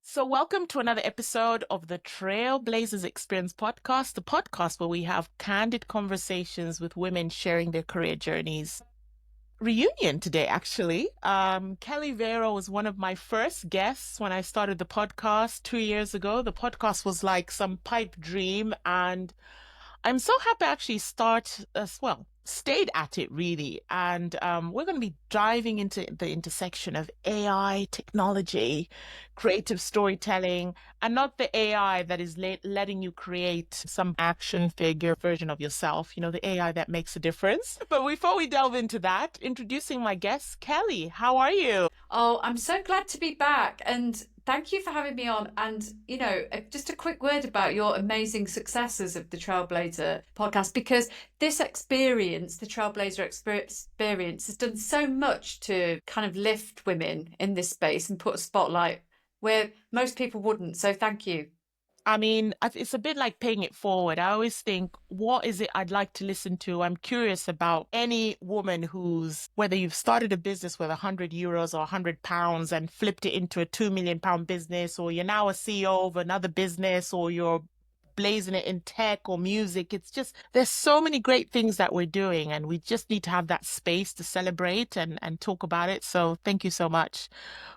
So welcome to another episode of the Trailblazers Experience podcast, the podcast where we have candid conversations with women sharing their career journeys. Reunion today, actually. Kelly Vero was one of my first guests when I started the podcast 2 years ago. The podcast was like some pipe dream, and I'm so happy I actually stayed at it really. And we're going to be diving into the intersection of AI, technology, creative storytelling, and not the AI that is letting you create some action figure version of yourself, the AI that makes a difference. But before we delve into that, introducing my guest, Kelly. How are you? Oh, I'm so glad to be back. And thank you for having me on. And, just a quick word about your amazing successes of the Trailblazer podcast, because this experience, the Trailblazer experience, has done so much to kind of lift women in this space and put a spotlight where most people wouldn't. So thank you. I mean, it's a bit like paying it forward. I always think, what is it I'd like to listen to? I'm curious about any woman whether you've started a business with €100 or £100 and flipped it into a £2 million business, or you're now a CEO of another business, or you're blazing it in tech or music. It's just, there's so many great things that we're doing, and we just need to have that space to celebrate and talk about it. So thank you so much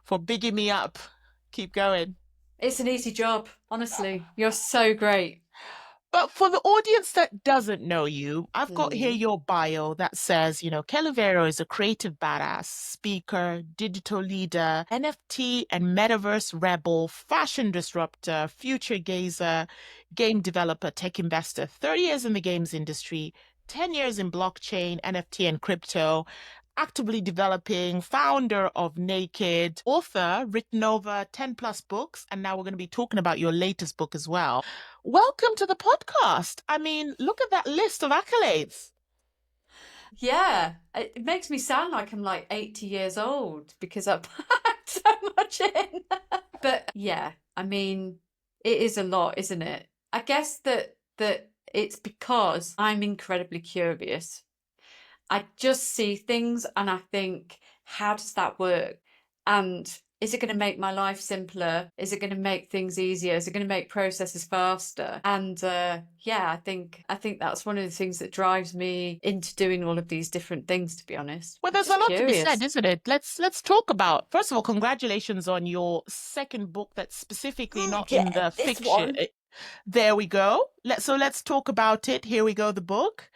for bigging me up. Keep going. It's an easy job, honestly. You're so great. But for the audience that doesn't know you, I've got here your bio that says, Kelly Vero is a creative badass, speaker, digital leader, NFT and metaverse rebel, fashion disruptor, future gazer, game developer, tech investor, 30 years in the games industry, 10 years in blockchain, NFT and crypto, actively developing, founder of Naked, author, written over 10 plus books, and now we're going to be talking about your latest book as well. Welcome to the podcast. I mean, look at that list of accolades. Yeah, it makes me sound like I'm like 80 years old because I've packed so much in. But yeah, I mean, it is a lot, isn't it? I guess that it's because I'm incredibly curious. I just see things and I think, how does that work? And is it going to make my life simpler? Is it going to make things easier? Is it going to make processes faster? And I think that's one of the things that drives me into doing all of these different things, to be honest. Well, there's a lot to be said, isn't it? Let's talk about, first of all, congratulations on your second book that's specifically not in the fiction. One. There we go. Let's talk about it. Here we go, the book.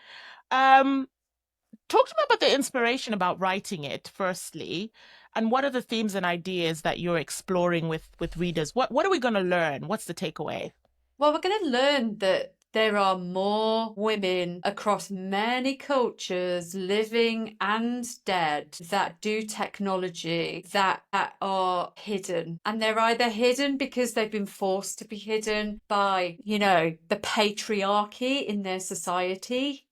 Talk to me about the inspiration about writing it, firstly, and what are the themes and ideas that you're exploring with readers? What are we going to learn? What's the takeaway? Well, we're going to learn that there are more women across many cultures, living and dead, that do technology that are hidden. And they're either hidden because they've been forced to be hidden by, the patriarchy in their society,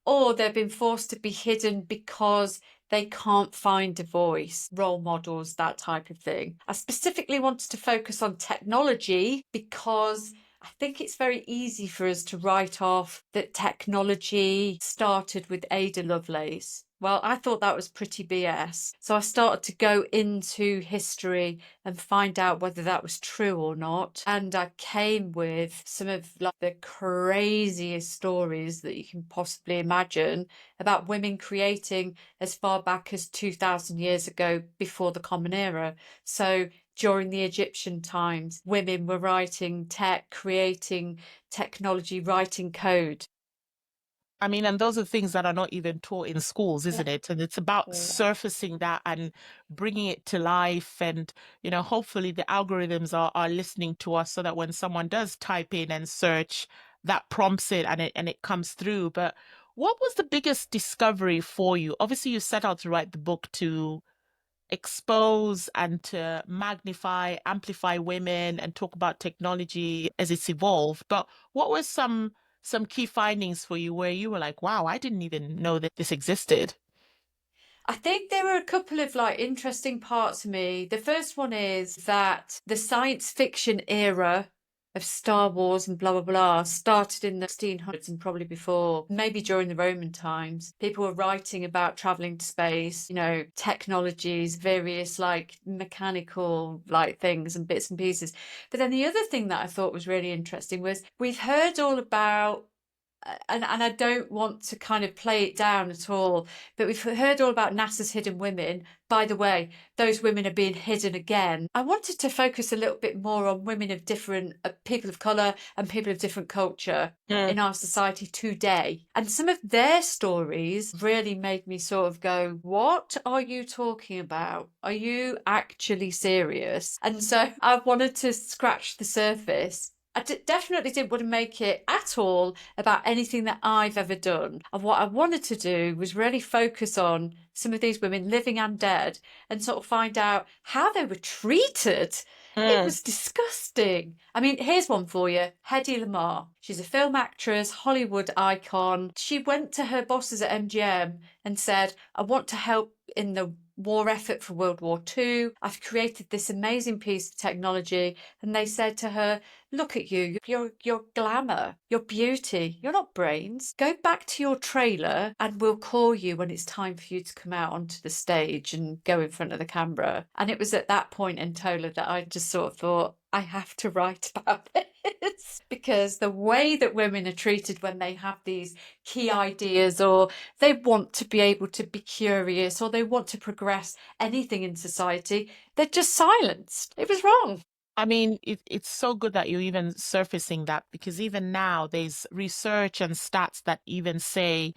or they've been forced to be hidden because they can't find a voice, role models, that type of thing. I specifically wanted to focus on technology because I think it's very easy for us to write off that technology started with Ada Lovelace. Well, I thought that was pretty BS. So I started to go into history and find out whether that was true or not. And I came with some of the craziest stories that you can possibly imagine about women creating as far back as 2,000 years ago, before the Common Era. So during the Egyptian times, women were writing tech, creating technology, writing code. I mean, and those are things that are not even taught in schools, isn't it? And it's about surfacing that and bringing it to life. And, hopefully the algorithms are listening to us so that when someone does type in and search, that prompts it and it comes through. But what was the biggest discovery for you? Obviously, you set out to write the book to expose and to magnify, amplify women and talk about technology as it's evolved. But what were some key findings for you where you were like, wow, I didn't even know that this existed? I think there were a couple of interesting parts to me. The first one is that the science fiction era of Star Wars and blah, blah, blah started in the 1600s and probably before, maybe during the Roman times. People were writing about traveling to space, technologies, various like mechanical like things and bits and pieces. But then the other thing that I thought was really interesting was we've heard all about and I don't want to kind of play it down at all, but we've heard all about NASA's hidden women. By the way, those women are being hidden again. I wanted to focus a little bit more on women of different people of colour and people of different culture in our society today. And some of their stories really made me sort of go, what are you talking about? Are you actually serious? And so I wanted to scratch the surface. I definitely didn't want to make it at all about anything that I've ever done. And what I wanted to do was really focus on some of these women, living and dead, and sort of find out how they were treated. It was disgusting. I mean, here's one for you. Hedy Lamarr. She's a film actress, Hollywood icon. She went to her bosses at MGM and said, I want to help in the war effort for World War II. I've created this amazing piece of technology. And they said to her, look at you, your glamour, your beauty, you're not brains. Go back to your trailer and we'll call you when it's time for you to come out onto the stage and go in front of the camera. And it was at that point in Tola that I just sort of thought, I have to write about this because the way that women are treated when they have these key ideas or they want to be able to be curious or they want to progress anything in society, they're just silenced. It was wrong. I mean, it's so good that you're even surfacing that because even now there's research and stats that even say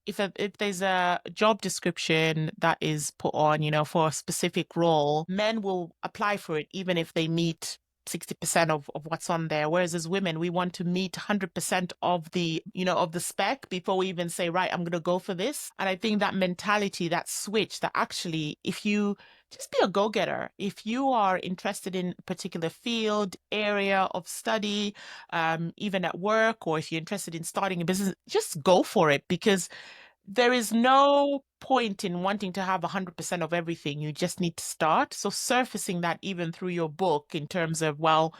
if there's a job description that is put on, for a specific role, men will apply for it even if they meet 60% of what's on there. Whereas as women, we want to meet 100% of the spec before we even say, right, I'm going to go for this. And I think that mentality, that switch, that actually, if you just be a go-getter, if you are interested in a particular field, area of study, even at work, or if you're interested in starting a business, just go for it because there is no point in wanting to have 100% of everything. You just need to start. So surfacing that even through your book in terms of, well,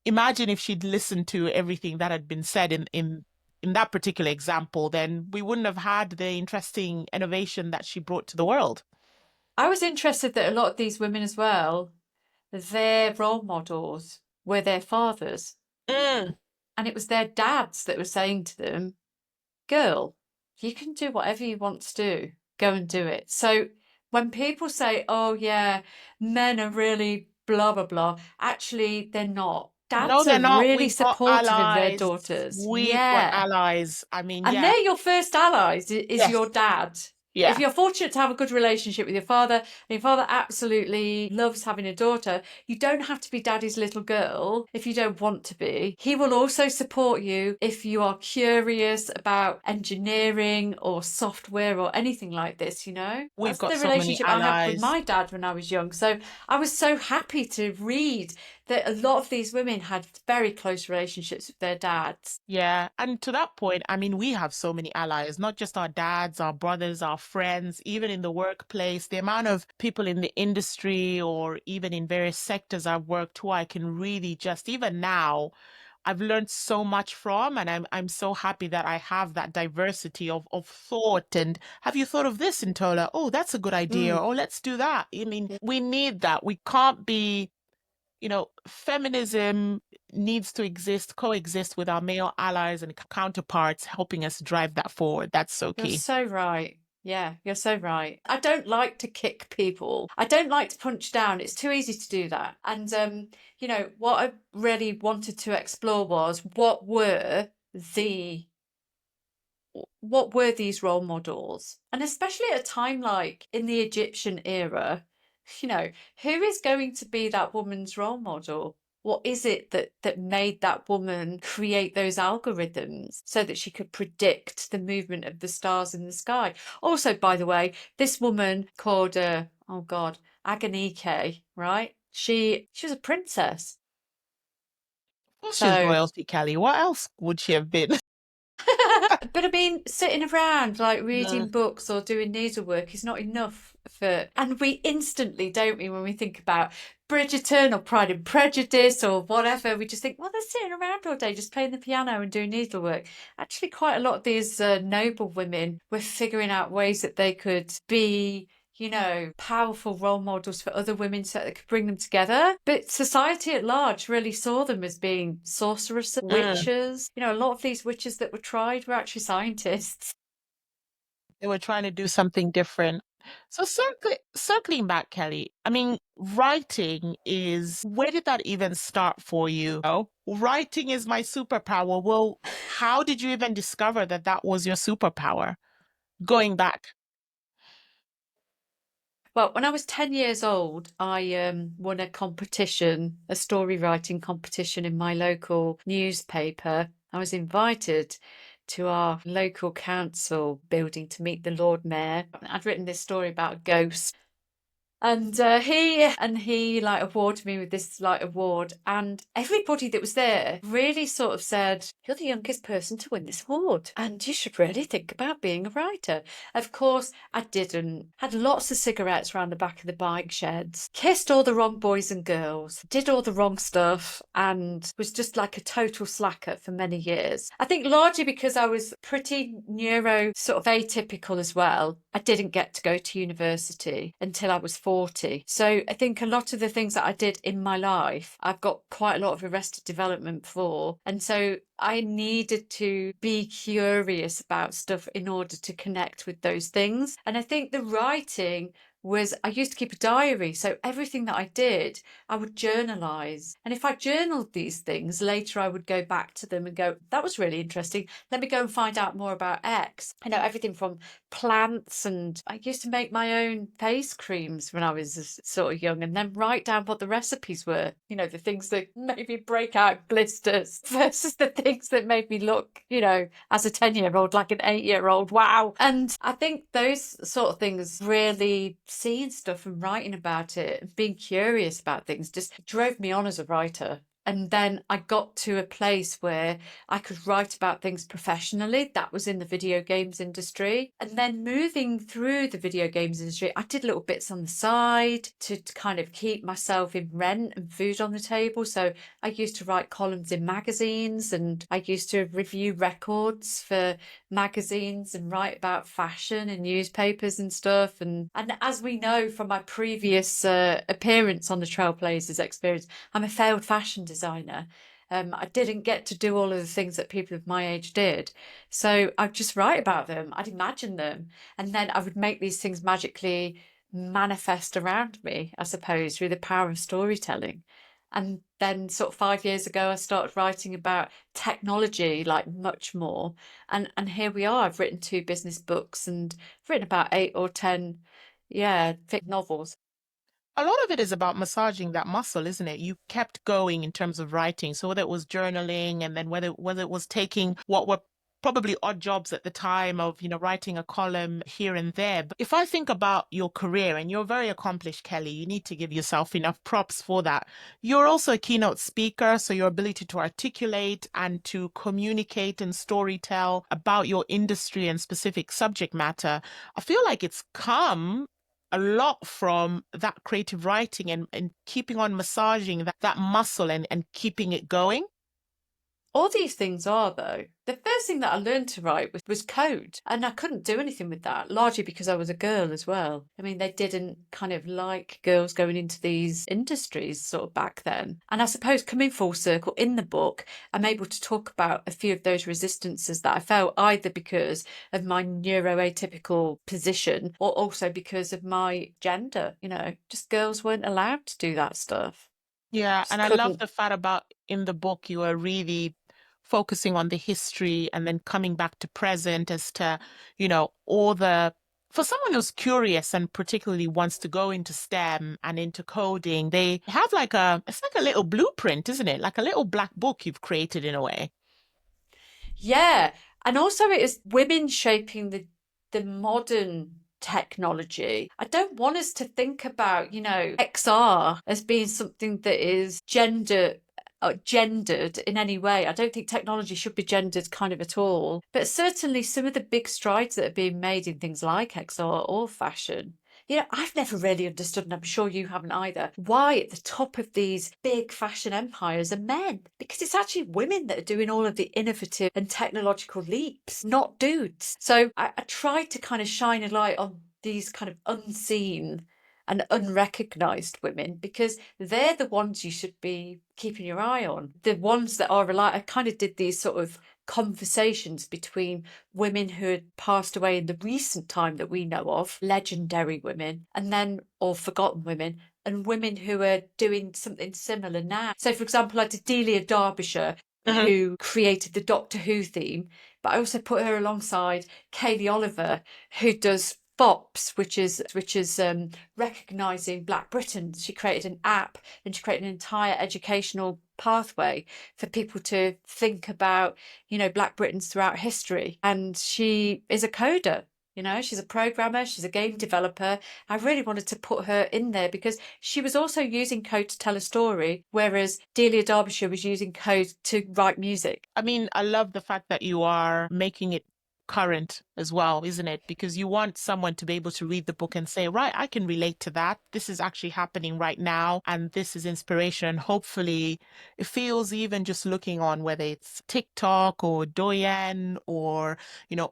imagine if she'd listened to everything that had been said in that particular example, then we wouldn't have had the interesting innovation that she brought to the world. I was interested that a lot of these women as well, their role models were their fathers. Mm. And it was their dads that were saying to them, girl, you can do whatever you want to do. Go and do it. So when people say, oh, yeah, men are really blah, blah, blah, actually, they're not. No, Dads they're are not. really We've got supportive of their allies. daughters. We've got Yeah. allies. I mean, And yeah. they're your first allies, is Yes. your dad. Yeah. If you're fortunate to have a good relationship with your father, and your father absolutely loves having a daughter, you don't have to be daddy's little girl if you don't want to be. He will also support you if you are curious about engineering or software or anything like this, We've That's got the so many relationship I had with allies. my dad when I was young. So I was so happy to read that a lot of these women had very close relationships with their dads. Yeah. And to that point, I mean, we have so many allies, not just our dads, our brothers, our friends, even in the workplace. The amount of people in the industry or even in various sectors I've worked who I can really just, even now, I've learned so much from, and I'm so happy that I have that diversity of thought. And have you thought of this, Ntola? Oh, that's a good idea. Mm. Oh, let's do that. I mean, we need that. We can't be, feminism needs to coexist with our male allies and counterparts, helping us drive that forward. That's so You're key. so right. Yeah, you're so right. I don't like to kick people. I don't like to punch down. It's too easy to do that. And what I really wanted to explore was what were these role models? And especially at a time like in the Egyptian era, who is going to be that woman's role model? What is it that made that woman create those algorithms so that she could predict the movement of the stars in the sky? Also, by the way, this woman called oh God, Aganike, right? She was a princess. Well, she's So royalty, Kelly. What else would she have been? But I mean, sitting around like Mm. reading books or doing needlework is not enough for. And we instantly, don't we, when we think about Bridgerton or Pride and Prejudice or whatever, we just think, well, they're sitting around all day just playing the piano and doing needlework. Actually, quite a lot of these noble women were figuring out ways that they could be, powerful role models for other women so that they could bring them together. But society at large really saw them as being sorceresses, Mm. witches. A lot of these witches that were tried were actually scientists. They were trying to do something different. So circling back, Kelly, I mean, writing is, where did that even start for you? Oh, writing is my superpower. Well, how did you even discover that that was your superpower? Going back. Well, when I was 10 years old, I won a competition, a story writing competition in my local newspaper. I was invited to our local council building to meet the Lord Mayor. I'd written this story about a ghost. And he like awarded me with this like award, and everybody that was there really sort of said, "You're the youngest person to win this award, and you should really think about being a writer." Of course, I didn't. Had lots of cigarettes around the back of the bike sheds, kissed all the wrong boys and girls, did all the wrong stuff, and was just like a total slacker for many years. I think largely because I was pretty neuro sort of atypical as well. I didn't get to go to university until I was 40. So I think a lot of the things that I did in my life, I've got quite a lot of arrested development for. And so I needed to be curious about stuff in order to connect with those things. And I think the writing was, I used to keep a diary. So everything that I did, I would journalize. And if I journaled these things, later I would go back to them and go, that was really interesting. Let me go and find out more about X. I know everything from plants, and I used to make my own face creams when I was sort of young and then write down what the recipes were. The things that made me break out blisters versus the things that made me look, as a 10-year-old, like an 8-year-old. Wow. And I think those sort of things, really seeing stuff and writing about it and being curious about things, just drove me on as a writer. And then I got to a place where I could write about things professionally. That was in the video games industry. And then moving through the video games industry, I did little bits on the side to kind of keep myself in rent and food on the table. So I used to write columns in magazines, and I used to review records for magazines and write about fashion in newspapers and stuff. And as we know from my previous appearance on the Trailblazers experience, I'm a failed fashion designer. I didn't get to do all of the things that people of my age did. So I'd just write about them. I'd imagine them. And then I would make these things magically manifest around me, I suppose, through the power of storytelling. And then sort of 5 years ago, I started writing about technology, like much more. And here we are. I've written 2 business books and written about 8 or 10, fic novels. A lot of it is about massaging that muscle, isn't it? You kept going in terms of writing. So whether it was journaling, and then whether it was taking what were probably odd jobs at the time of, writing a column here and there. But if I think about your career, and you're very accomplished, Kelly, you need to give yourself enough props for that. You're also a keynote speaker, so your ability to articulate and to communicate and storytell about your industry and specific subject matter, I feel like it's come a lot from that creative writing, and keeping on massaging that muscle, and keeping it going. All these things are, though. The first thing that I learned to write was code, and I couldn't do anything with that, largely because I was a girl as well. I mean, they didn't kind of like girls going into these industries sort of back then. And I suppose coming full circle in the book, I'm able to talk about a few of those resistances that I felt, either because of my neuroatypical position or also because of my gender. Just girls weren't allowed to do that stuff. Yeah, Just and I love couldn't. the fact about in the book you are really focusing on the history and then coming back to present as to, all the, for someone who's curious and particularly wants to go into STEM and into coding, they have it's like a little blueprint, isn't it? Like a little black book you've created in a way. Yeah. And also it is women shaping the modern technology. I don't want us to think about, XR as being something that is gender gendered in any way. I don't think technology should be gendered kind of at all. But certainly some of the big strides that are being made in things like XR or fashion, I've never really understood, and I'm sure you haven't either, why at the top of these big fashion empires are men. Because it's actually women that are doing all of the innovative and technological leaps, not dudes. So I tried to kind of shine a light on these kind of unseen and unrecognised women, because they're the ones you should be keeping your eye on. The ones that are I kind of did these sort of conversations between women who had passed away in the recent time that we know of, legendary women, and then, or forgotten women, and women who are doing something similar now. So, for example, I did Delia Derbyshire, who created the Doctor Who theme, but I also put her alongside Kaylee Oliver, who does FOPs, which is recognising Black Britons. She created an app, and she created an entire educational pathway for people to think about, Black Britons throughout history. And she is a coder. She's a programmer, she's a game developer. I really wanted to put her in there because she was also using code to tell a story, whereas Delia Derbyshire was using code to write music. I mean, I love the fact that you are making it current as well, isn't it? Because you want someone to be able to read the book and say, right, I can relate to that. This is actually happening right now, and this is inspiration. And hopefully it feels, even just looking on, whether it's TikTok or Douyin or,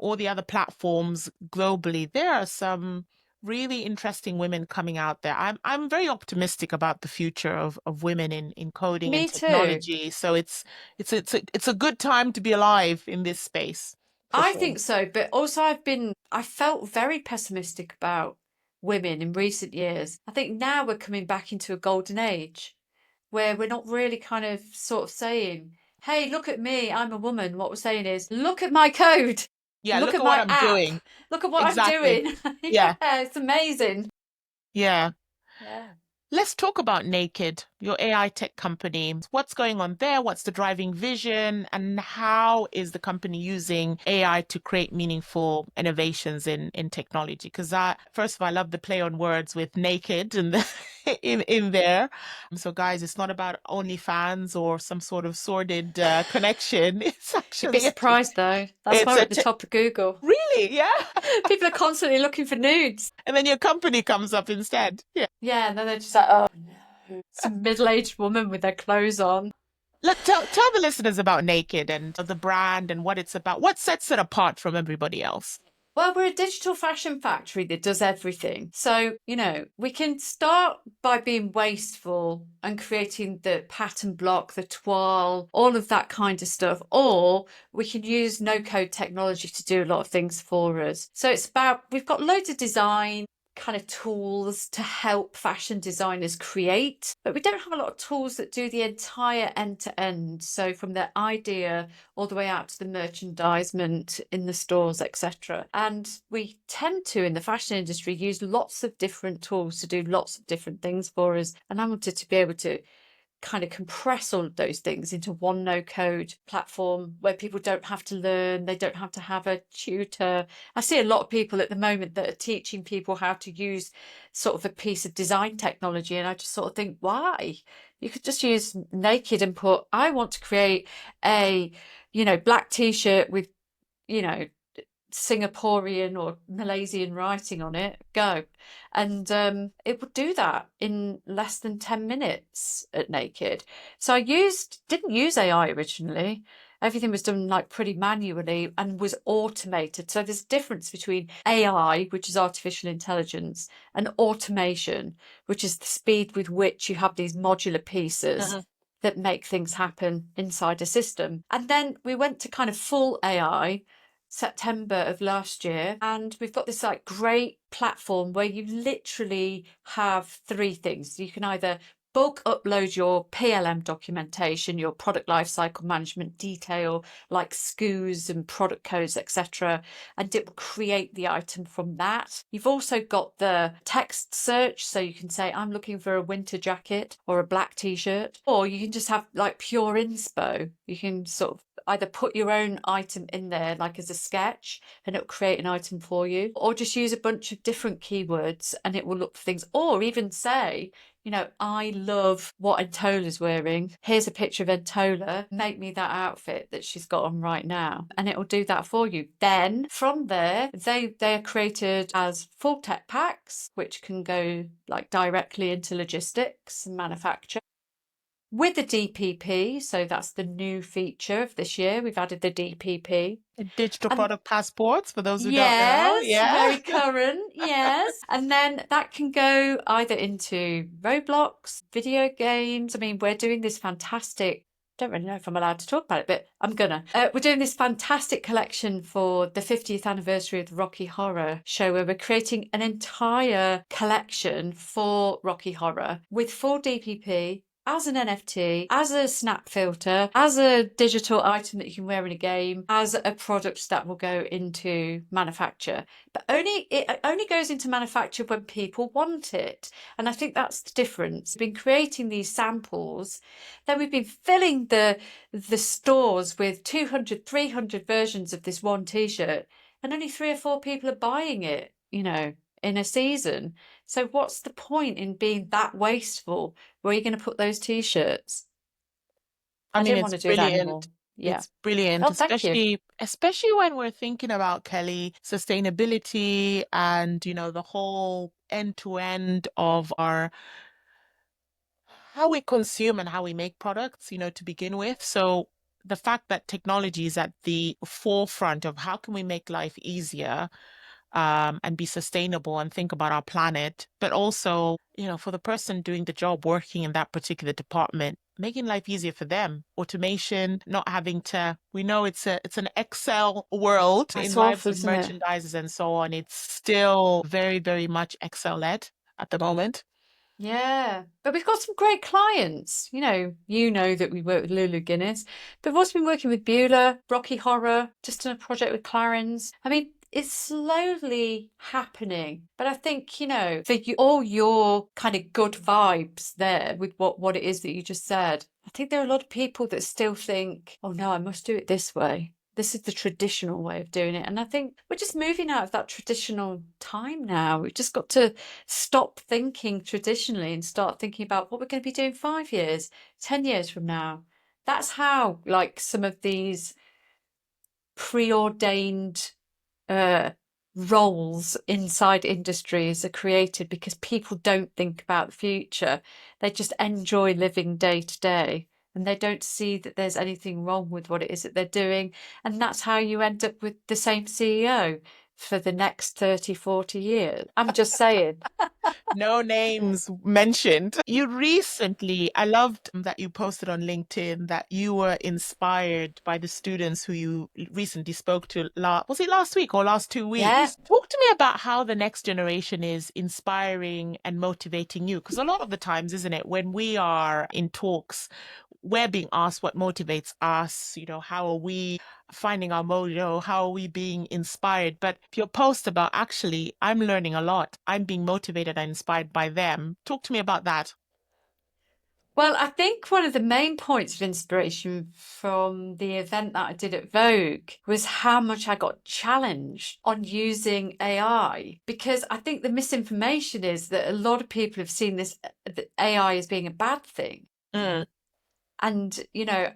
all the other platforms globally, there are some really interesting women coming out there. I'm very optimistic about the future of women in coding Me and too. technology. So it's a good time to be alive in this space. I think so, but also I felt very pessimistic about women in recent years. I think now we're coming back into a golden age where we're not really kind of sort of saying, hey, look at me, I'm a woman. What we're saying is, look at my code. Yeah, Look look at at what my I'm app. doing. Look at what I'm Exactly. doing. Yeah. Yeah, it's amazing. Yeah. Yeah. Let's talk about Naked, your AI tech company. What's going on there? What's the driving vision? And how is the company using AI to create meaningful innovations in technology? Because first of all, I love the play on words with naked and in there. So guys, it's not about OnlyFans or some sort of sordid connection. It's You'd be actually surprised though. That's it's why we're a at the top of Google. really, yeah. People are constantly looking for nudes. And then your company comes up instead. Yeah. Yeah, and then they're just like, oh no. Some middle-aged woman with their clothes on. Tell the listeners about Naked and the brand and what it's about. What sets it apart from everybody else? Well, we're a digital fashion factory that does everything. So, we can start by being wasteful and creating the pattern block, the toile, all of that kind of stuff. Or we can use no-code technology to do a lot of things for us. So we've got loads of design kind of tools to help fashion designers create, but we don't have a lot of tools that do the entire end to end. So from the idea all the way out to the merchandisement in the stores, etc. And we tend to, in the fashion industry, use lots of different tools to do lots of different things for us. And I wanted to be able to kind of compress all of those things into one no-code platform where people don't have to learn, they don't have to have a tutor. I see a lot of people at the moment that are teaching people how to use sort of a piece of design technology, and I just sort of think, why? You could just use Naked and put, I want to create a black t-shirt with Singaporean or Malaysian writing on it, go. And it would do that in less than 10 minutes at Naked. So I didn't use AI originally. Everything was done like pretty manually and was automated. So there's a difference between AI, which is artificial intelligence, and automation, which is the speed with which you have these modular pieces that make things happen inside a system. And then we went to kind of full AI September of last year, and we've got this like great platform where you literally have three things. You can either bulk upload your PLM documentation, your product lifecycle management detail, like SKUs and product codes, etc., and it will create the item from that. You've also got the text search, so you can say, I'm looking for a winter jacket or a black t-shirt, or you can just have like pure inspo. You can sort of either put your own item in there like as a sketch and it'll create an item for you, or just use a bunch of different keywords and it will look for things, or even say, I love what Entola's wearing. Here's a picture of Entola. Make me that outfit that she's got on right now. And it'll do that for you. Then from there, they are created as full tech packs, which can go like directly into logistics and manufacture. With the DPP, so that's the new feature of this year. We've added the DPP. Digital And product passports, for those who don't know. yes, Yeah. very current. Yes. And then that can go either into Roblox, video games. I mean, we're doing this fantastic, don't really know if I'm allowed to talk about it, but I'm gonna. We're doing this fantastic collection for the 50th anniversary of the Rocky Horror show, where we're creating an entire collection for Rocky Horror with full DPP, as an NFT, as a snap filter, as a digital item that you can wear in a game, as a product that will go into manufacture. But it only goes into manufacture when people want it. And I think that's the difference. We've been creating these samples, then we've been filling the stores with 200, 300 versions of this one t-shirt, and only 3 or 4 people are buying it, in a season. So what's the point in being that wasteful? Where are you going to put those t-shirts? I mean, didn't want it's to do that anymore. brilliant. Yeah. It's brilliant, Oh, thank you. especially when we're thinking about, Kelly, sustainability and, the whole end-to-end of how we consume and how we make products, to begin with. So the fact that technology is at the forefront of how can we make life easier, and be sustainable and think about our planet, but also, for the person doing the job, working in that particular department, making life easier for them. Automation, not having to, we know it's an Excel world in That's lives awful, of isn't it? merchandisers and so on. It's still very, very much Excel led at the moment. Yeah, but we've got some great clients. You know that we work with Lulu Guinness, but we've also been working with Beulah, Rocky Horror, just done a project with Clarins. I mean, it's slowly happening, but I think, for all your kind of good vibes there with what it is that you just said, I think there are a lot of people that still think, oh no, I must do it this way. This is the traditional way of doing it. And I think we're just moving out of that traditional time now. We've just got to stop thinking traditionally and start thinking about what we're going to be doing 5 years, 10 years from now. That's how, like, some of these preordained roles inside industries are created, because people don't think about the future. They just enjoy living day to day. And they don't see that there's anything wrong with what it is that they're doing. And that's how you end up with the same CEO for the next 30, 40 years. I'm just saying. No names mentioned. I loved that you posted on LinkedIn that you were inspired by the students who you recently spoke to. Was it last week or last 2 weeks? Yeah. Talk to me about how the next generation is inspiring and motivating you. Because a lot of the times, isn't it, when we are in talks, we're being asked what motivates us, how are we finding our mojo, how are we being inspired? But your post about, actually, I'm learning a lot, I'm being motivated and inspired by them. Talk to me about that. Well, I think one of the main points of inspiration from the event that I did at Vogue was how much I got challenged on using AI. Because I think the misinformation is that a lot of people have seen this AI as being a bad thing. Mm. And,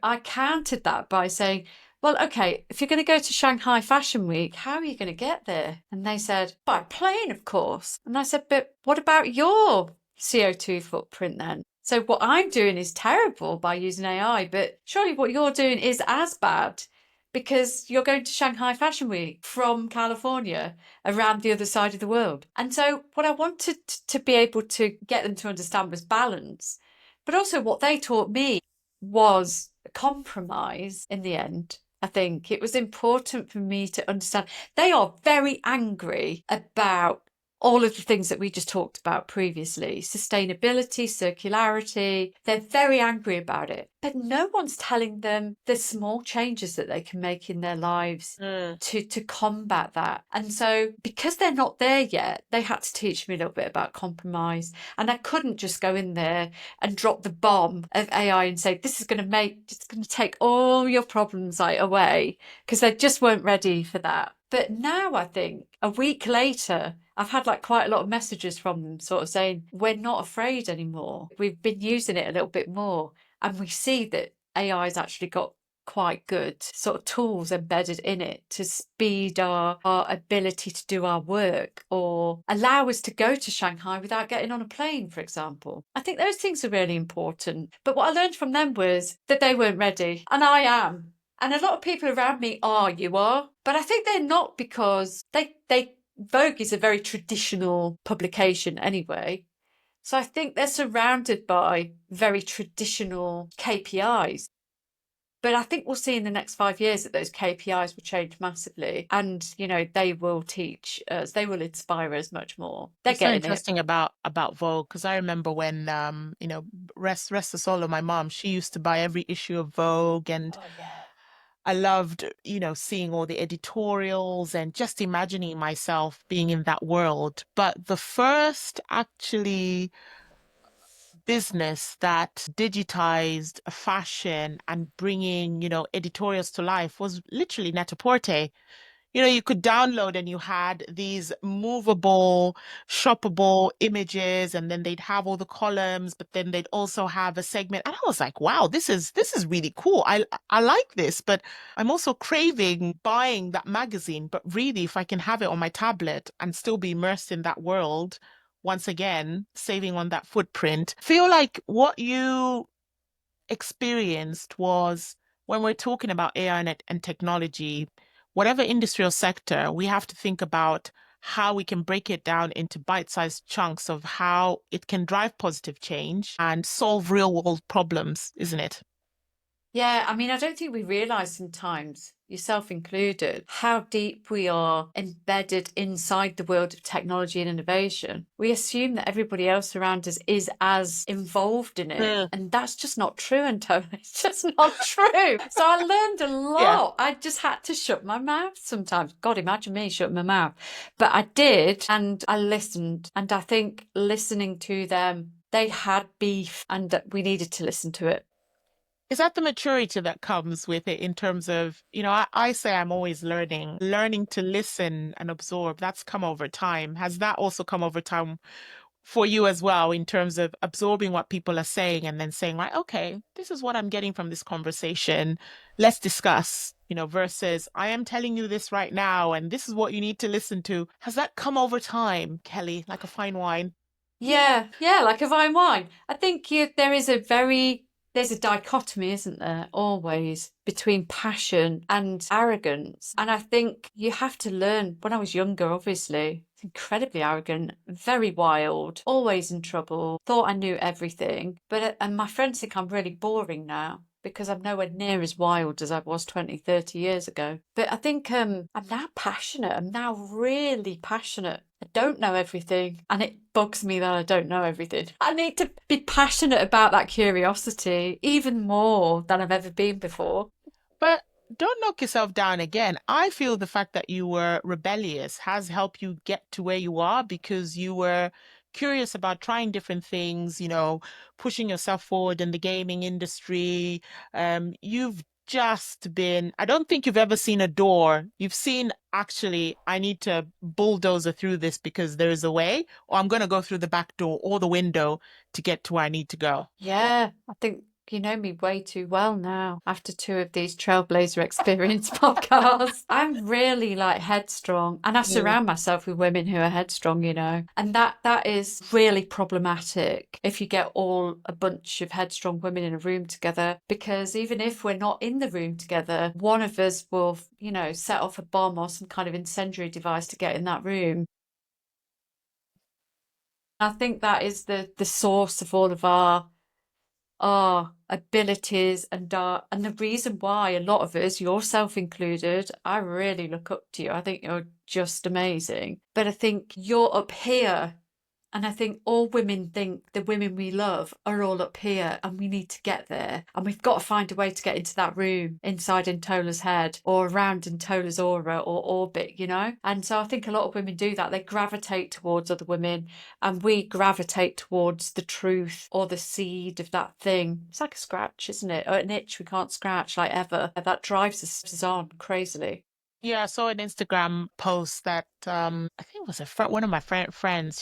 I countered that by saying, well, okay, if you're going to go to Shanghai Fashion Week, how are you going to get there? And they said, by plane, of course. And I said, but what about your CO2 footprint then? So what I'm doing is terrible by using AI, but surely what you're doing is as bad, because you're going to Shanghai Fashion Week from California around the other side of the world. And so what I wanted to be able to get them to understand was balance. But also what they taught me was compromise in the end. I think it was important for me to understand they are very angry about all of the things that we just talked about previously, sustainability, circularity. They're very angry about it, but no one's telling them the small changes that they can make in their lives to combat that. And so because they're not there yet, they had to teach me a little bit about compromise. And I couldn't just go in there and drop the bomb of AI and say, it's going to take all your problems away, because they just weren't ready for that. But now I think a week later, I've had like quite a lot of messages from them sort of saying, we're not afraid anymore. We've been using it a little bit more. And we see that AI's actually got quite good sort of tools embedded in it to speed our ability to do our work or allow us to go to Shanghai without getting on a plane, for example. I think those things are really important. But what I learned from them was that they weren't ready, and I am. And a lot of people around me you are. But I think they're not, because Vogue is a very traditional publication anyway. So I think they're surrounded by very traditional KPIs. But I think we'll see in the next 5 years that those KPIs will change massively. And, they will teach us, they will inspire us much more. They're It's so getting it. interesting about Vogue, because I remember when rest the soul of my mom, she used to buy every issue of Vogue, and Oh, yeah. I loved, seeing all the editorials and just imagining myself being in that world. But the first actually business that digitized fashion and bringing, editorials to life was literally Net-a-Porter. You could download and you had these movable, shoppable images, and then they'd have all the columns, but then they'd also have a segment. And I was like, wow, this is really cool. I like this, but I'm also craving buying that magazine. But really, if I can have it on my tablet and still be immersed in that world, once again, saving on that footprint, feel like what you experienced was, when we're talking about AI and technology, whatever industry or sector, we have to think about how we can break it down into bite-sized chunks of how it can drive positive change and solve real-world problems, isn't it? Yeah, I mean, I don't think we realise sometimes, yourself included, how deep we are embedded inside the world of technology and innovation. We assume that everybody else around us is as involved in it. Mm. And that's just not true, Antonio. It's just not true. So I learned a Yeah. lot. I just had to shut my mouth sometimes. God, imagine me shutting my mouth. But I did, and I listened. And I think listening to them, they had beef, and we needed to listen to it. Is that the maturity that comes with it, in terms of, I say I'm always learning to listen and absorb. That's come over time. Has that also come over time for you as well, in terms of absorbing what people are saying and then saying, like, okay, this is what I'm getting from this conversation. Let's discuss, versus I am telling you this right now and this is what you need to listen to. Has that come over time, Kelly, like a fine wine? Yeah, like a fine wine. I think there's a dichotomy, isn't there, always, between passion and arrogance. And I think you have to learn. When I was younger, obviously, incredibly arrogant, very wild, always in trouble, thought I knew everything. And my friends think I'm really boring now, because I'm nowhere near as wild as I was 20, 30 years ago. But I think I'm now passionate. I'm now really passionate. I don't know everything, and it bugs me that I don't know everything. I need to be passionate about that curiosity even more than I've ever been before. But don't knock yourself down again. I feel the fact that you were rebellious has helped you get to where you are, because you were curious about trying different things, pushing yourself forward in the gaming industry. You've just been, I don't think you've ever seen a door. You've seen, actually, I need to bulldozer through this because there is a way, or I'm going to go through the back door or the window to get to where I need to go. Yeah, I think you know me way too well now after 2 of these Trailblazer Experience podcasts. I'm really like headstrong, and I Mm. surround myself with women who are headstrong, and that is really problematic if you get all a bunch of headstrong women in a room together, because even if we're not in the room together, one of us will, set off a bomb or some kind of incendiary device to get in that room. I think that is the source of all of our abilities and the reason why a lot of us, yourself included, I really look up to you. I think you're just amazing. But I think you're up here. And I think all women think the women we love are all up here, and we need to get there. And we've got to find a way to get into that room inside Intola's head or around Intola's aura or orbit, And so I think a lot of women do that. They gravitate towards other women, and we gravitate towards the truth or the seed of that thing. It's like a scratch, isn't it? Or an itch we can't scratch, like ever. That drives us on crazily. Yeah, I saw an Instagram post that I think it was one of my friends.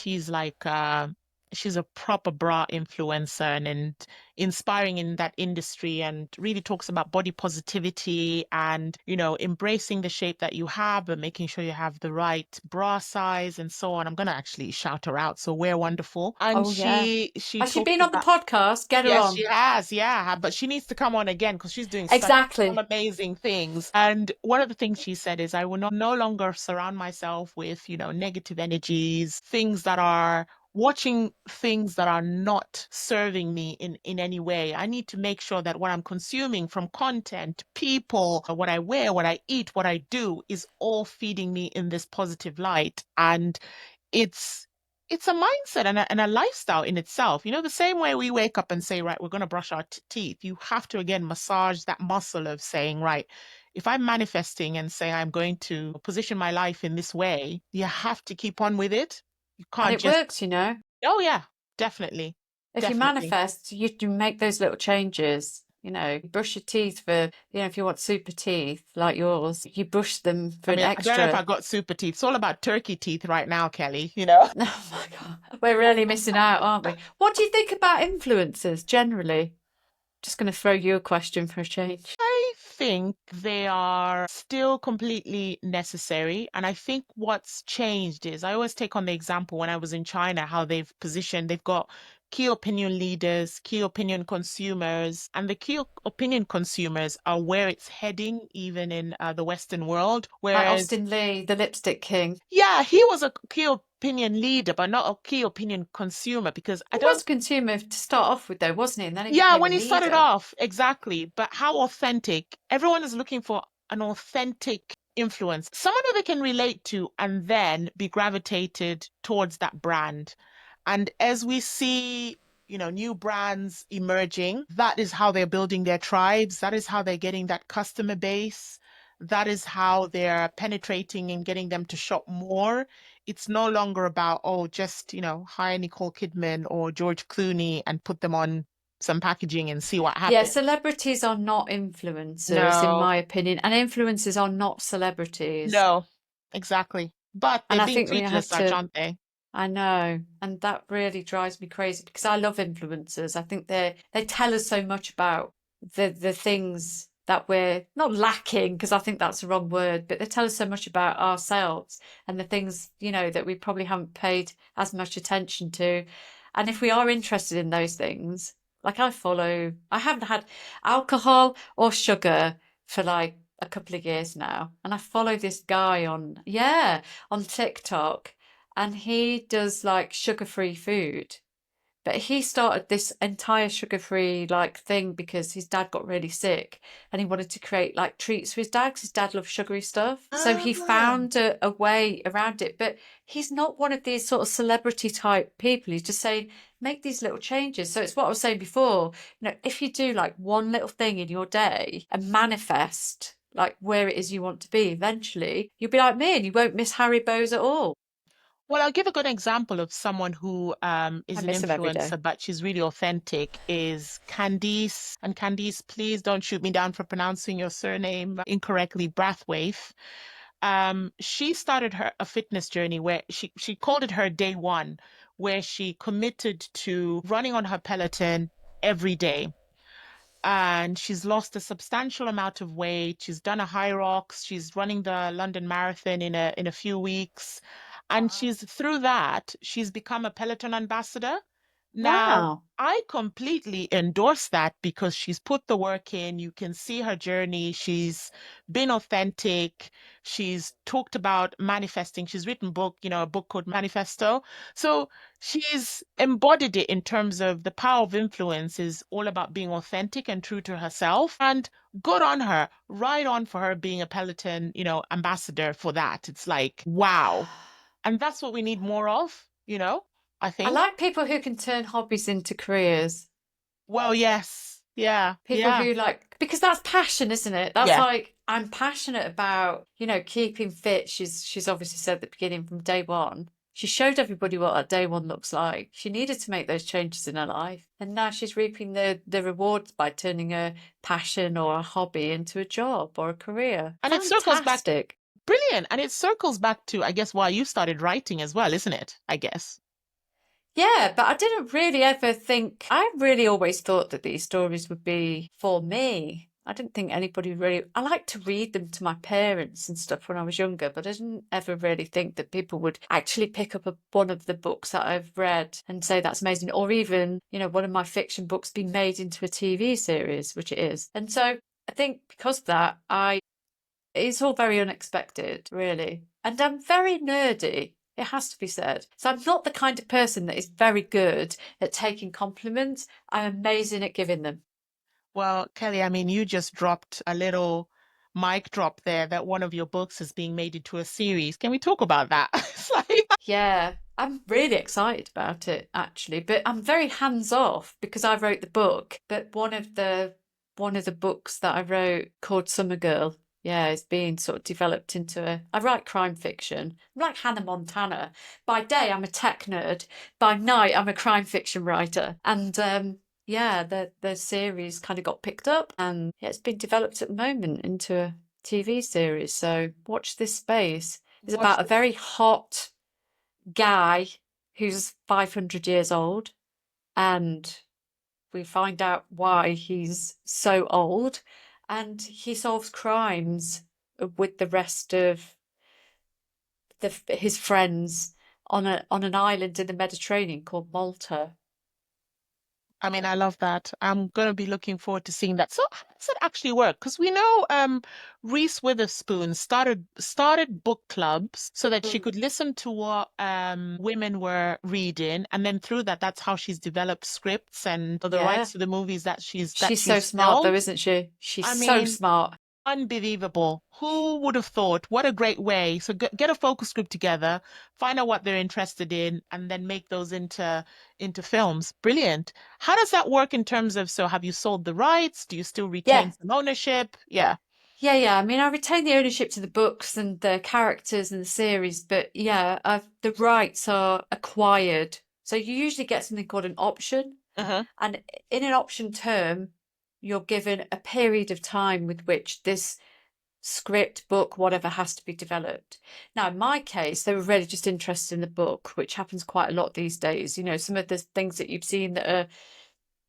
She's a proper bra influencer and inspiring in that industry and really talks about body positivity and, embracing the shape that you have and making sure you have the right bra size and so on. I'm gonna actually shout her out. So we're wonderful. And Oh, yeah. she Has she talks been on the about. podcast? Get her Yes, she on. has. Yeah, but she needs to come on again because she's doing some Exactly. amazing things. And one of the things she said is, I will not, no longer surround myself with, negative energies, things that are watching things that are not serving me in any way. I need to make sure that what I'm consuming from content, people, what I wear, what I eat, what I do is all feeding me in this positive light. And it's it's a mindset and a lifestyle in itself. The same way we wake up and say, right, we're going to brush our teeth. You have to, again, massage that muscle of saying, right, if I'm manifesting and saying I'm going to position my life in this way, you have to keep on with it. You And can't it just, works, you know. oh, yeah, definitely. If you Definitely. manifest, you do make those little changes. You know, brush your teeth for, if you want super teeth like yours, you brush them for I an mean, I don't know if extra. I got super teeth. It's all about turkey teeth right now, Kelly, Oh my God. We're really missing out, aren't we? What do you think about influencers generally? Just going to throw you a question for a change. I think they are still completely necessary. And I think what's changed is I always take on the example when I was in China, how they've got key opinion leaders, key opinion consumers, and the opinion consumers are where it's heading, even in the Western world. Like Whereas Austin Lee, the lipstick king. yeah, he was a key opinion leader, but not a key opinion consumer because I He was don't. a consumer to start off with, though, wasn't he? And then he Yeah, became a when he started leader. off, exactly. But how authentic? Everyone is looking for an authentic influence, someone who they can relate to and then be gravitated towards that brand. And as we see, new brands emerging, that is how they're building their tribes. That is how they're getting that customer base. That is how they're penetrating and getting them to shop more. It's no longer about, oh, just, hire Nicole Kidman or George Clooney and put them on some packaging and see what Yeah, happens. celebrities are not influencers, in No, my opinion, and influencers are not celebrities. no, exactly. But And they're I being think we treated as have such, to, aren't they? I know, and that really drives me crazy because I love influencers. I think they tell us so much about the things that we're not lacking, because I think that's the wrong word, but they tell us so much about ourselves and the things, that we probably haven't paid as much attention to. And if we are interested in those things, like I haven't had alcohol or sugar for like a couple of years now, and I follow this guy on TikTok, and he does like sugar-free food. But he started this entire sugar-free like thing because his dad got really sick and he wanted to create like treats for his dad because his dad loves sugary stuff. So he Ah. found a way around it. But he's not one of these sort of celebrity type people. He's just saying, make these little changes. So it's what I was saying before. If you do like one little thing in your day and manifest like where it is you want to be, eventually you'll be like me and you won't miss Harry Bowes at all. Well, I'll give a good example of someone who I is an miss him every day. influencer, but she's really authentic, is Candice. And Candice, please don't shoot me down for pronouncing your surname incorrectly, Brathwaite. She started a fitness journey where she called it her day one, where she committed to running on her Peloton every day. And she's lost a substantial amount of weight. She's done a high rocks. She's running the London Marathon in a few weeks. And she's through that, she's become a Peloton ambassador. Now, Wow. I completely endorse that because she's put the work in. You can see her journey. She's been authentic. She's talked about manifesting. She's written a book called Manifesto. So she's embodied it in terms of the power of influence is all about being authentic and true to herself. And good on her, right on for her being a Peloton, ambassador for that. It's like, wow. And that's what we need more of, I I think. like people who can turn hobbies into careers. Well, yes. Yeah. People Yeah. who like, because that's passion, isn't it? That's Yeah. like, I'm passionate about, keeping fit. She's obviously said at the beginning from day one. She showed everybody what that day one looks like. She needed to make those changes in her life. And now she's reaping the rewards by turning a passion or a hobby into a job or a career. And it circles back Fantastic. Brilliant. And it circles back to, I guess, why you started writing as well, isn't it? I guess. Yeah, but I didn't really ever think, I really always thought that these stories would be for me. I didn't think anybody really, I liked to read them to my parents and stuff when I was younger, but I didn't ever really think that people would actually pick up one of the books that I've read and say that's amazing, or even, one of my fiction books be made into a TV series, which it is. And so I think because of that, it's all very unexpected, really. And I'm very nerdy. It has to be said. So I'm not the kind of person that is very good at taking compliments. I'm amazing at giving them. Well, Kelly, I mean, you just dropped a little mic drop there that one of your books is being made into a series. Can we talk about that? It's like, Yeah, I'm really excited about it, actually. But I'm very hands off because I wrote the book. But one of the books that I wrote called Summer Girl, yeah, is being sort of developed into I write crime fiction. I'm like Hannah Montana. By day, I'm a tech nerd. By night, I'm a crime fiction writer. And yeah, the series kind of got picked up, and yeah, it's been developed at the moment into a TV series. So watch this space. It's watch about a very hot guy who's 500 years old, and we find out why he's so old, and he solves crimes with the rest of his friends on an island in the Mediterranean called Malta. I mean, I love that. I'm gonna be looking forward to seeing that. So how does it actually work? Because we know Reese Witherspoon started book clubs so that she Mm. could listen to what women were reading, and then through that, that's how she's developed scripts and the Yeah. rights to the movies that she's She's so smart though, filmed. isn't she? She's I so mean, smart. unbelievable. Who would have thought? What a great way. So get a focus group together, find out what they're interested in, and then make those into films. Brilliant. How does that work in terms of, so have you sold the rights? Do you still Yeah. retain some ownership? Yeah. Yeah, yeah. I mean, I retain the ownership to the books and the characters and the series, but yeah, the rights are acquired. So you usually get something called an option, Uh-huh. and in an option term, you're given a period of time with which this script, book, whatever has to be developed. Now, in my case, they were really just interested in the book, which happens quite a lot these days. Some of the things that you've seen that are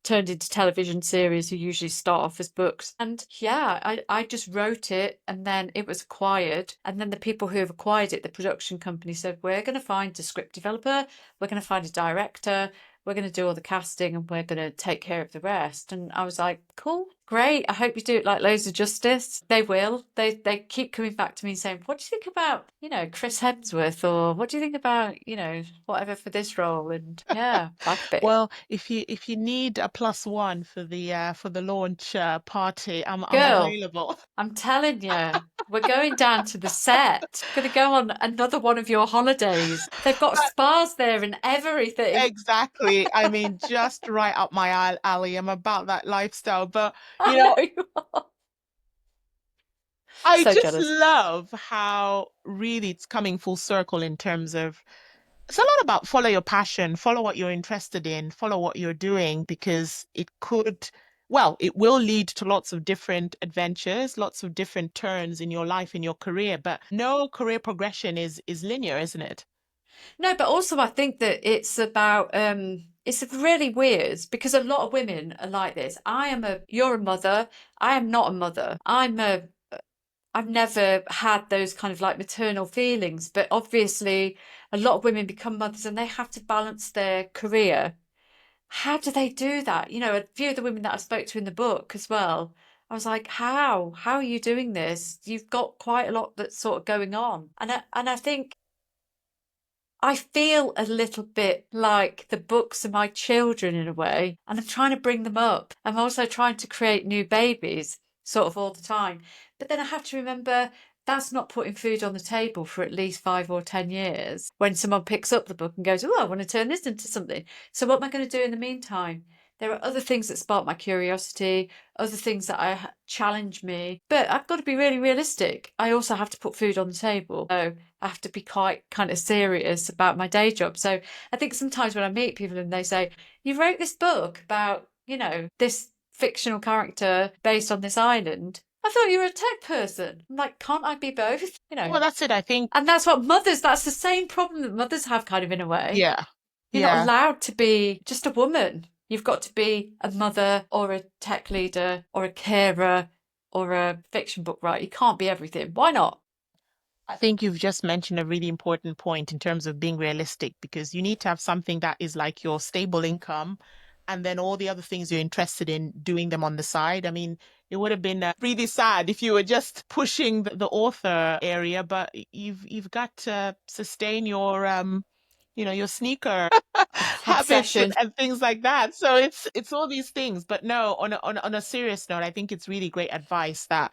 turned into television series who usually start off as books. And yeah, I just wrote it, and then it was acquired. And then the people who have acquired it, the production company, said, we're going to find a script developer, we're going to find a director, we're going to do all the casting, and we're going to take care of the rest. And I was like, cool, great. I hope you do it like Loads of Justice. They will. They keep coming back to me saying, what do you think about, Chris Hemsworth? Or what do you think about, whatever for this role? And yeah, like a bit. Well, if you need a plus one for the launch party, I'm Girl, available. I'm telling you, we're going down to the set. We're going to go on another one of your holidays. They've got spas there and everything. Exactly. I mean, just right up my alley. I'm about that lifestyle. But, you I know, know you are. I So just jealous. love how really it's coming full circle in terms of it's a lot about follow your passion, follow what you're interested in, follow what you're doing, because it will lead to lots of different adventures, lots of different turns in your life, in your career. But no career progression is linear, isn't it? No, but also I think that it's about it's really weird because a lot of women are like this. You're a mother. I am not a mother. I've never had those kind of like maternal feelings, but obviously a lot of women become mothers and they have to balance their career. How do they do that? A few of the women that I spoke to in the book as well, I was like, how? How are you doing this? You've got quite a lot that's sort of going on. And I think I feel a little bit like the books are my children in a way, and I'm trying to bring them up. I'm also trying to create new babies sort of all the time. But then I have to remember that's not putting food on the table for at least 5 or 10 years when someone picks up the book and goes, oh, I want to turn this into something. So what am I going to do in the meantime? There are other things that spark my curiosity, other things that challenge me, but I've got to be really realistic. I also have to put food on the table. So I have to be quite kind of serious about my day job. So I think sometimes when I meet people and they say, you wrote this book about, this fictional character based on this island. I thought you were a tech person. I'm like, can't I be both? Well, that's it. I think, And that's that's the same problem that mothers have kind of in a way. yeah, You're not yeah. allowed to be just a woman. You've got to be a mother or a tech leader or a carer or a fiction book writer. You can't be everything. Why not? I think you've just mentioned a really important point in terms of being realistic, because you need to have something that is like your stable income, and then all the other things you're interested in, doing them on the side. I mean, it would have been really sad if you were just pushing the author area, but you've got to sustain your your sneaker habits Obsession. and things like that. So it's all these things. But no, on a serious note, I think it's really great advice that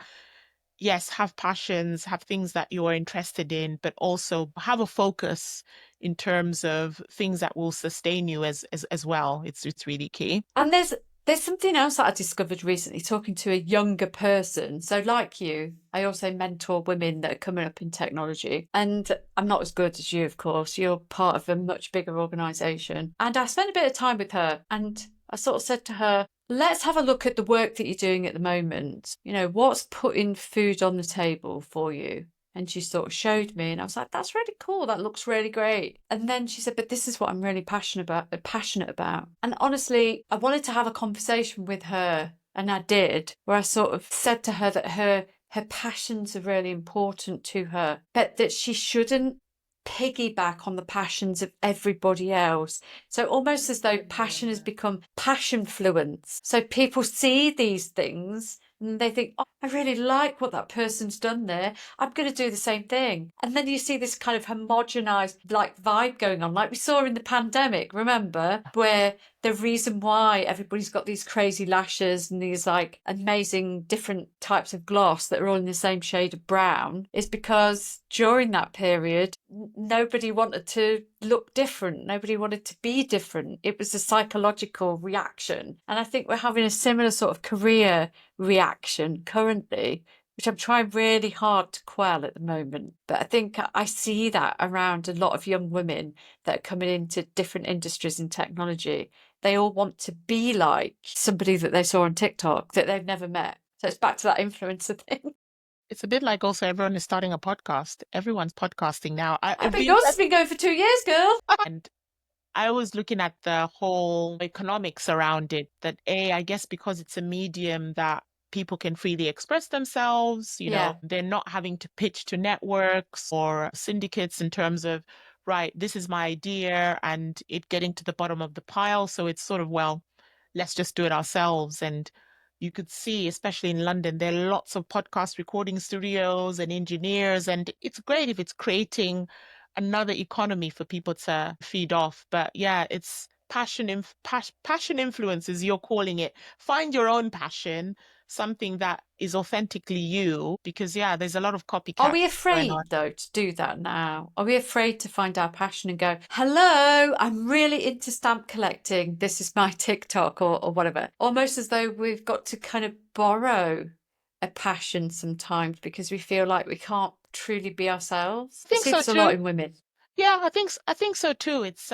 yes, have passions, have things that you are interested in, but also have a focus in terms of things that will sustain you as well. It's really key. And there's something else that I discovered recently talking to a younger person. So like you, I also mentor women that are coming up in technology. And I'm not as good as you, of course. You're part of a much bigger organization. And I spent a bit of time with her and I sort of said to her, let's have a look at the work that you're doing at the moment. What's putting food on the table for you? And she sort of showed me, and I was like, that's really cool. That looks really great. And then she said, but this is what I'm really passionate about. And honestly, I wanted to have a conversation with her, and I did, where I sort of said to her that her passions are really important to her, but that she shouldn't piggyback on the passions of everybody else. So almost as though passion has become passion fluence. So people see these things and they think, oh, I really like what that person's done there. I'm going to do the same thing. And then you see this kind of homogenized vibe going on, like we saw in the pandemic, remember, where the reason why everybody's got these crazy lashes and these like amazing different types of gloss that are all in the same shade of brown is because during that period, nobody wanted to look different. Nobody wanted to be different. It was a psychological reaction. And I think we're having a similar sort of career reaction currently, which I'm trying really hard to quell at the moment. But I think I see that around a lot of young women that are coming into different industries in technology. They all want to be like somebody that they saw on TikTok that they've never met. So it's back to that influencer thing. It's a bit like also everyone is starting a podcast. Everyone's podcasting now. But yours has been going for 2 years, girl. And I was looking at the whole economics around it, that I guess because it's a medium that people can freely express themselves, Yeah. they're not having to pitch to networks or syndicates in terms of, right, this is my idea and it getting to the bottom of the pile. So it's sort of, well, let's just do it ourselves. And you could see, especially in London, there are lots of podcast recording studios and engineers, and it's great if it's creating another economy for people to feed off. But yeah, it's passion influence, as you're calling it. Find your own passion, something that is authentically you, because yeah, there's a lot of Are copycat we going on. afraid, though, to do that now? Are we afraid to find our passion and go, hello, I'm really into stamp collecting. This is my TikTok or whatever. Almost as though we've got to kind of borrow a passion sometimes because we feel like we can't truly be ourselves. I I think see so this a lot too. in women. Yeah, I think so too. It's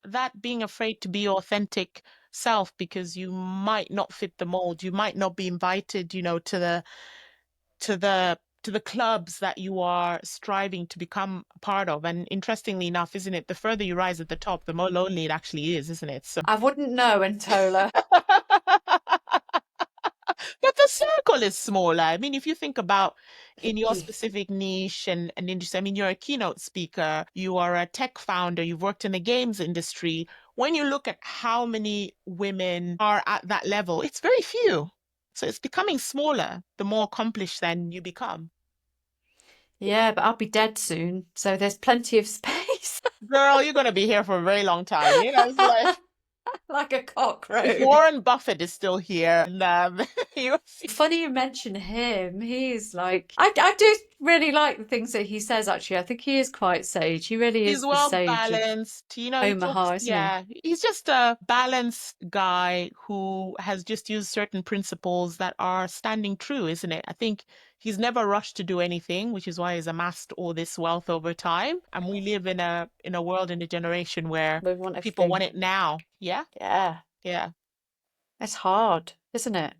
that being afraid to be your authentic self, because you might not fit the mold. You might not be invited, to the clubs that you are striving to become a part of. And interestingly enough, isn't it, the further you rise at the top, the more lonely it actually is, isn't it? So I wouldn't know, Antola. but the circle is smaller. I mean, if you think about in your specific niche and industry, I mean, you're a keynote speaker, you are a tech founder, you've worked in the games industry. When you look at how many women are at that level, it's very few. So it's becoming smaller the more accomplished then you become. Yeah, but I'll be dead soon, so there's plenty of space. Girl, you're going to be here for a very long time. It's like Like a if cockroach. Warren Buffett is still here, and you Funny you mention him. He's like, I do really like the things that he says, actually. I think he is quite sage. He really he's is the well sage of balanced. He talks, Omaha, isn't he? yeah, he's just a balanced guy who has just used certain principles that are standing true, isn't it? I think he's never rushed to do anything, which is why he's amassed all this wealth over time. And we live in a world, in a generation where We want people everything. want it now. Yeah, Yeah. yeah. It's hard, isn't it?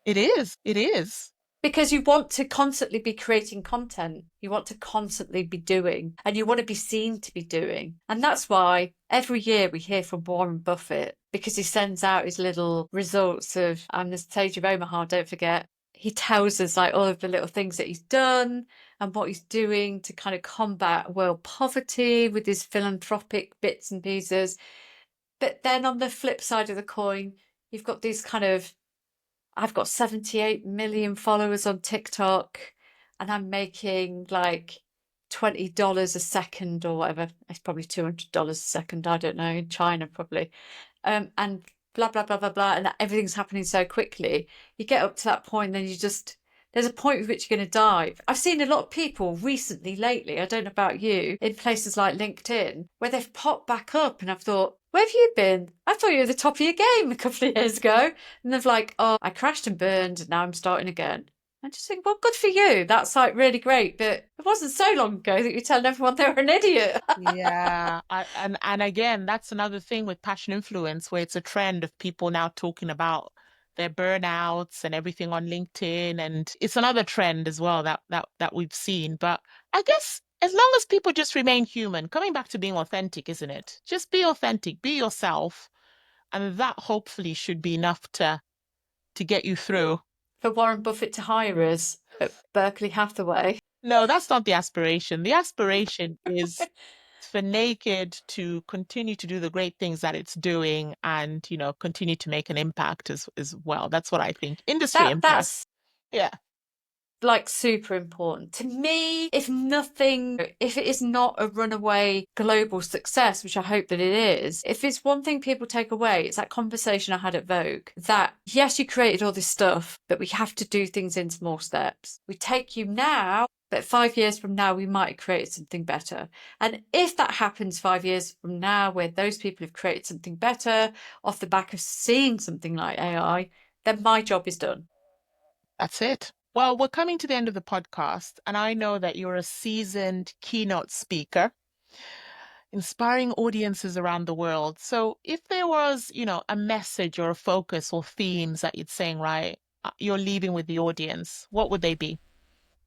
It is. It is. Because you want to constantly be creating content. You want to constantly be doing, and you want to be seen to be doing. And that's why every year we hear from Warren Buffett, because he sends out his little results of, I'm the sage of Omaha, don't forget. He tells us like all of the little things that he's done and what he's doing to kind of combat world poverty with his philanthropic bits and pieces. But then on the flip side of the coin, you've got these kind of, I've got 78 million followers on TikTok and I'm making like $20 a second or whatever. It's probably $200 a second. I don't know, in China probably. And blah, blah, blah, blah, blah. And everything's happening so quickly. You get up to that point, then you just, there's a point at which you're going to dive. I've seen a lot of people recently, lately, I don't know about you, in places like LinkedIn, where they've popped back up and I've thought, where have you been? I thought you were at the top of your game a couple of years ago. And they're like, oh, I crashed and burned and now I'm starting again. I just think, well, good for you. That's like really great. But it wasn't so long ago that you were telling everyone they were an idiot. Yeah. And again, that's another thing with passion influence, where it's a trend of people now talking about their burnouts and everything on LinkedIn. And it's another trend as well that we've seen. But I guess as long as people just remain human, coming back to being authentic, isn't it? Just be authentic, be yourself. And that hopefully should be enough to get you through. For Warren Buffett to hire us at Berkeley Hathaway. No, that's not the aspiration. The aspiration is for Naked to continue to do the great things that it's doing and, continue to make an impact as well. That's what I think. Industry impact. That's Yeah. like super important to me. If it is not a runaway global success, which I hope that it is, if it's one thing people take away, it's that conversation I had at Vogue that yes, you created all this stuff, but we have to do things in small steps. We take you now, but 5 years from now, we might have created something better. And if that happens 5 years from now, where those people have created something better off the back of seeing something like AI, then my job is done. That's it. Well, we're coming to the end of the podcast, and I know that you're a seasoned keynote speaker, inspiring audiences around the world. So if there was, a message or a focus or themes that you're saying, right, you're leaving with the audience, what would they be?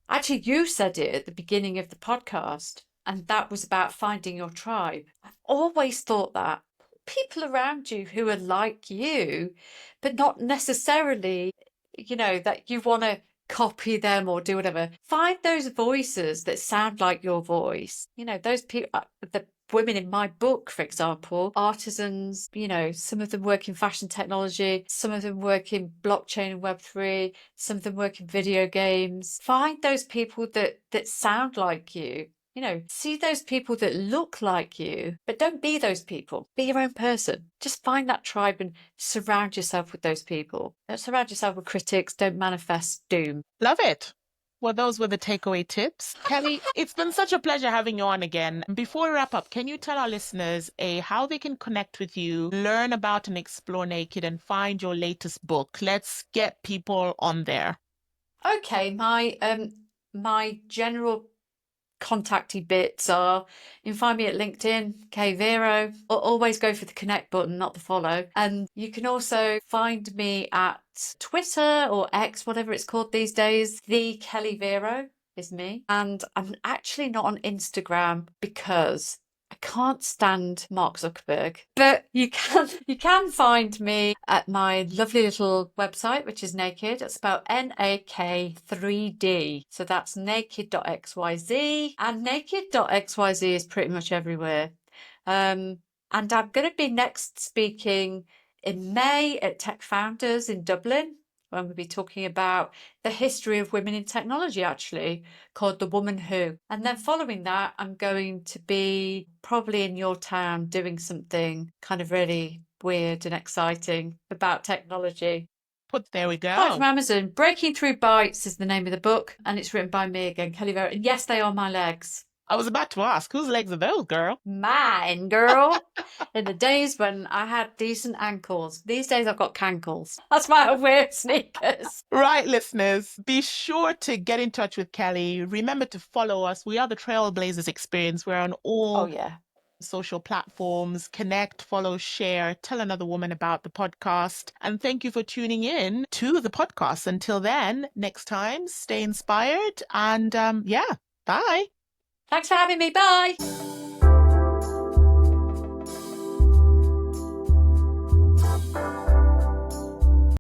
Actually, you said it at the beginning of the podcast, and that was about finding your tribe. I've always thought that people around you who are like you, but not necessarily, that you want to copy them or do whatever. Find those voices that sound like your voice. Those people, the women in my book, for example, artisans, some of them work in fashion technology, some of them work in blockchain and Web3, some of them work in video games. Find those people that sound like you. See those people that look like you, but don't be those people. Be your own person. Just find that tribe and surround yourself with those people. Don't surround yourself with critics. Don't manifest doom. Love it. Well, those were the takeaway tips. Kelly, it's been such a pleasure having you on again. Before we wrap up, can you tell our listeners how they can connect with you, learn about and explore Naked, and find your latest book? Let's get people on there. Okay, my general contacty bits are, you can find me at LinkedIn, Kelly Vero. Always go for the connect button, not the follow. And you can also find me at Twitter or X, whatever it's called these days. The Kelly Vero is me. And I'm actually not on Instagram because I can't stand Mark Zuckerberg, but you can find me at my lovely little website, which is Naked. It's spelled NAK3D. So that's naked.xyz, and naked.xyz is pretty much everywhere. And I'm going to be next speaking in May at Tech Founders in Dublin, when we'll be talking about the history of women in technology, actually, called The Woman Who. And then following that, I'm going to be probably in your town doing something kind of really weird and exciting about technology. There we go. Right, from Amazon. Breaking Through Bytes is the name of the book, and it's written by me again, Kelly Vero. And yes, they are my legs. I was about to ask, whose legs are those, girl? Mine, girl. In the days when I had decent ankles. These days I've got cankles. That's why I wear sneakers. Right, listeners, be sure to get in touch with Kelly. Remember to follow us. We are the Trailblazers Experience. We're on all social platforms, connect, follow, share, tell another woman about the podcast. And thank you for tuning in to the podcast. Until then, next time, stay inspired and yeah, bye. Thanks for having me. Bye.